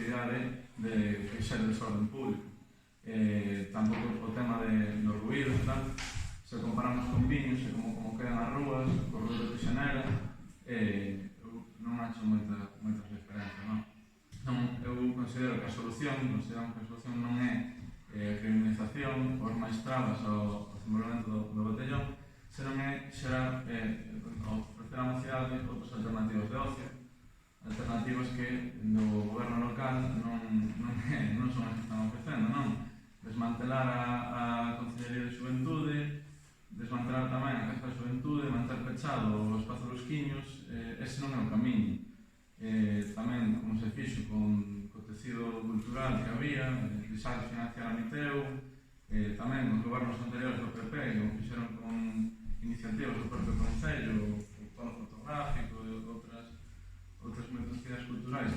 cidade de que xere desorden público. Tampouco o tema do ruído e tal, se comparamos con Viños e como quedan as rúas, co ruído que xenera, non acho moitas referencias, non? Eu considero que a solución non é a criminalización, os máis trabas ao desenvolvemento do botellón, senón é xerar, ofrecer á mocidade outras alternativas de ocio, alternativas que do goberno local non son as que están ofrecendo, non? Desmantelar a Consellería de Xuventude, desmantelar tamén a Casa de Xuventude, manter pechado o Espazo dos Quiños, ese non é o camiño. Tamén, como se fixo con o tecido cultural que había, deixar de financiar a Miteu, tamén os gobernos anteriores do PP, que o fixeron con iniciativas do propio Concello, o Polo Fotográfico e outras moitas actividades culturais